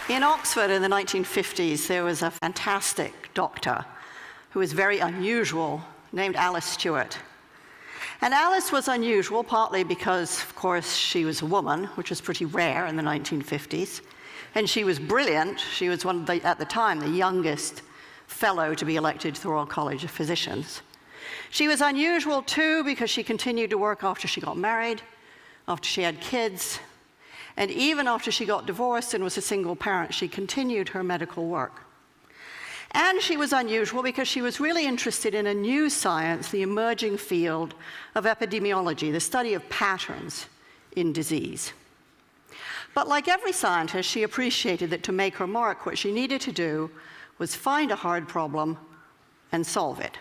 In Oxford in the 1950s, there was a fantastic doctor who was very unusual, named Alison Stewart. And Alice was unusual partly because, of course, she was a woman, which was pretty rare in the 1950s. And she was brilliant. She was one of the, at the time, the youngest fellow to be elected to the Royal College of Physicians. She was unusual, too, because she continued to work after she got married, after she had kids, and even after she got divorced and was a single parent, she continued her medical work. And she was unusual because she was really interested in a new science, the emerging field of epidemiology, the study of patterns in disease. But like every scientist, she appreciated that to make her mark, what she needed to do was find a hard problem and solve it.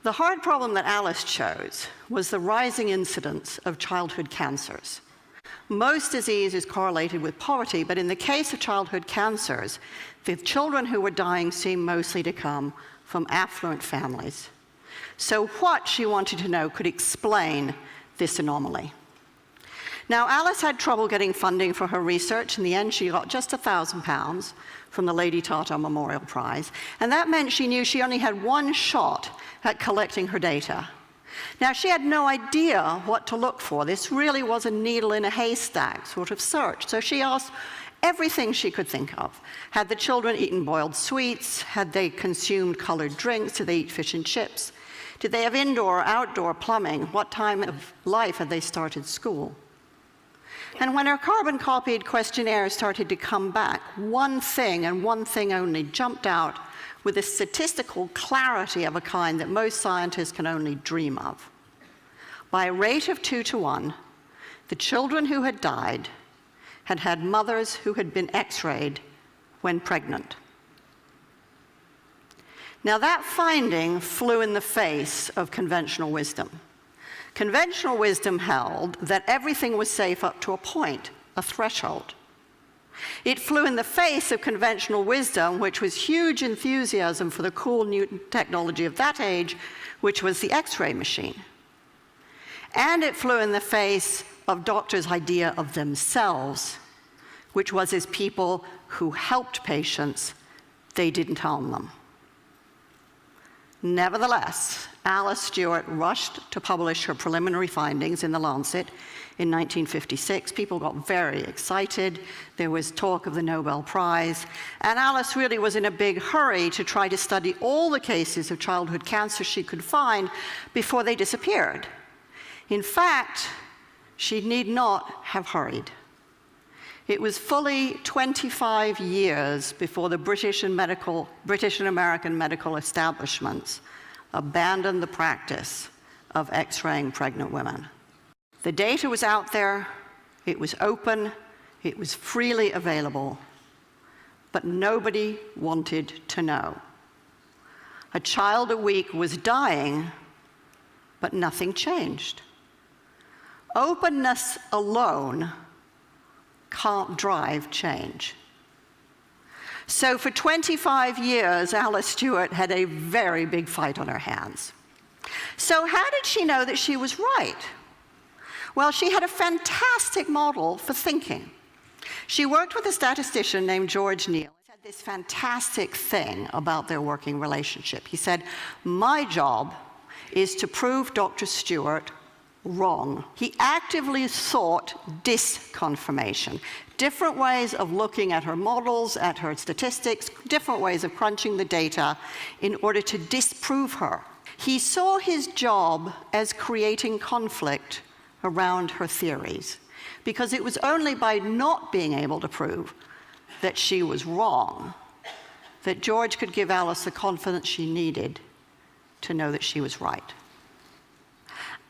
The hard problem that Alice chose was the rising incidence of childhood cancers. Most disease is correlated with poverty, but in the case of childhood cancers, the children who were dying seemed mostly to come from affluent families. So what, she wanted to know, could explain this anomaly? Now, Alice had trouble getting funding for her research. In the end, she got just £1,000 from the Lady Tata Memorial Prize, and that meant she knew she only had one shot at collecting her data. Now, she had no idea what to look for. This really was a needle in a haystack sort of search. So she asked everything she could think of. Had the children eaten boiled sweets? Had they consumed colored drinks? Did they eat fish and chips? Did they have indoor or outdoor plumbing? What time of life had they started school? And when her carbon-copied questionnaire started to come back, one thing and one thing only jumped out with a statistical clarity of a kind that most scientists can only dream of. By a rate of 2 to 1, the children who had died had had mothers who had been X-rayed when pregnant. Now, that finding flew in the face of conventional wisdom. Conventional wisdom held that everything was safe up to a point, a threshold. It flew in the face of conventional wisdom, which was huge enthusiasm for the cool new technology of that age, which was the X-ray machine. And it flew in the face of doctors' idea of themselves, which was as people who helped patients, they didn't harm them. Nevertheless, Alice Stewart rushed to publish her preliminary findings in The Lancet in 1956. People got very excited. There was talk of the Nobel Prize. And Alice really was in a big hurry to try to study all the cases of childhood cancer she could find before they disappeared. In fact, she need not have hurried. It was fully 25 years before the British and American medical establishments abandoned the practice of X-raying pregnant women. The data was out there, it was open, it was freely available, but nobody wanted to know. A child a week was dying, but nothing changed. Openness alone can't drive change. So for 25 years, Alice Stewart had a very big fight on her hands. So how did she know that she was right? Well, she had a fantastic model for thinking. She worked with a statistician named George Neal. He had this fantastic thing about their working relationship. He said, "My job is to prove Dr. Stewart wrong." He actively sought disconfirmation, different ways of looking at her models, at her statistics, different ways of crunching the data in order to disprove her. He saw his job as creating conflict around her theories, because it was only by not being able to prove that she was wrong that George could give Alice the confidence she needed to know that she was right.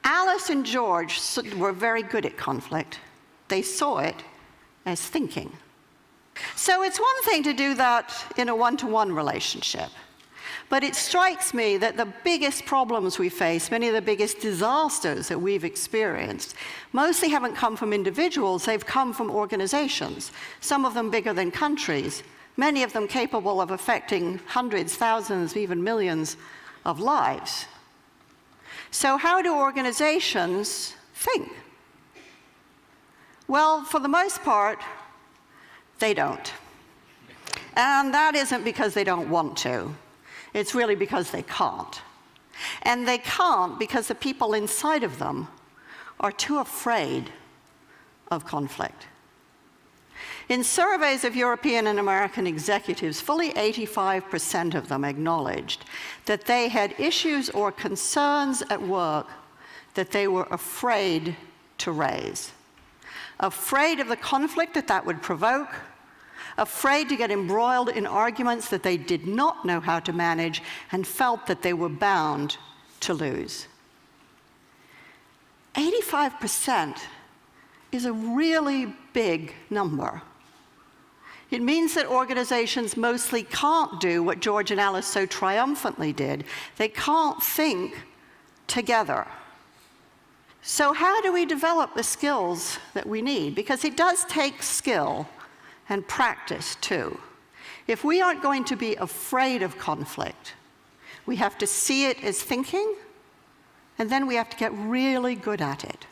Alice and George were very good at conflict. They saw it as thinking. So it's one thing to do that in a one-to-one relationship, but it strikes me that the biggest problems we face, many of the biggest disasters that we've experienced, mostly haven't come from individuals, they've come from organizations, some of them bigger than countries, many of them capable of affecting hundreds, thousands, even millions of lives. So how do organizations think? Well, for the most part, They don't. And that isn't because they don't want to. It's really because they can't. And they can't because the people inside of them are too afraid of conflict. In surveys of European and American executives, fully 85% of them acknowledged that they had issues or concerns at work that they were afraid to raise. Afraid of the conflict that would provoke, afraid to get embroiled in arguments that they did not know how to manage and felt that they were bound to lose. 85% is a really big number. It means that organizations mostly can't do what George and Alice so triumphantly did. They can't think together. So how do we develop the skills that we need? Because it does take skill and practice too. If we aren't going to be afraid of conflict, we have to see it as thinking, and then we have to get really good at it.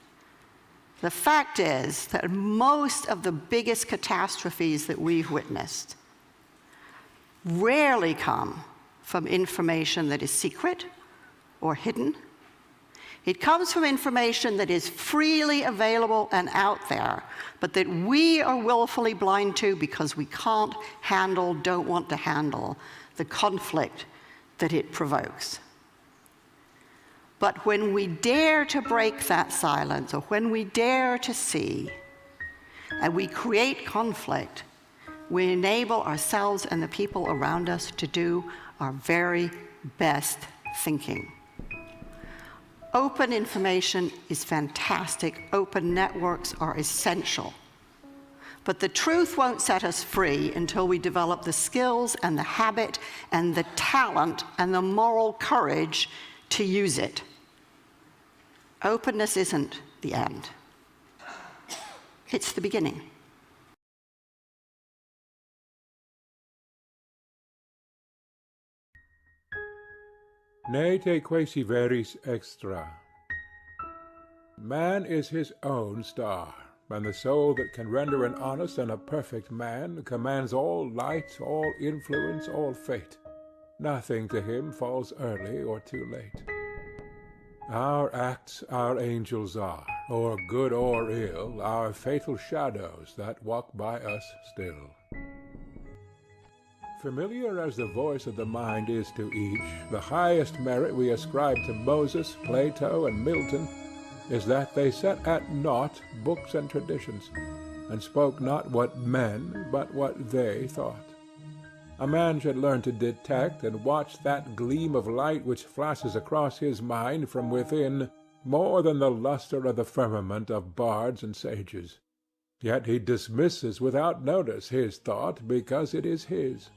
The fact is that most of the biggest catastrophes that we've witnessed rarely come from information that is secret or hidden. It comes from information that is freely available and out there, but that we are willfully blind to because we can't handle, don't want to handle the conflict that it provokes. But when we dare to break that silence, or when we dare to see, and we create conflict, we enable ourselves and the people around us to do our very best thinking. Open information is fantastic. Open networks are essential. But the truth won't set us free until we develop the skills and the habit and the talent and the moral courage to use it. Openness isn't the end. It's the beginning. Ne te quasi veris extra. Man is his own star, and the soul that can render an honest and a perfect man commands all light, all influence, all fate. Nothing to him falls early or too late. Our acts our angels are, or good or ill, our fatal shadows that walk by us still. Familiar as the voice of the mind is to each, the highest merit we ascribe to Moses, Plato, and Milton is that they set at naught books and traditions, and spoke not what men, but what they thought. A man should learn to detect and watch that gleam of light which flashes across his mind from within more than the lustre of the firmament of bards and sages. Yet he dismisses without notice his thought because it is his.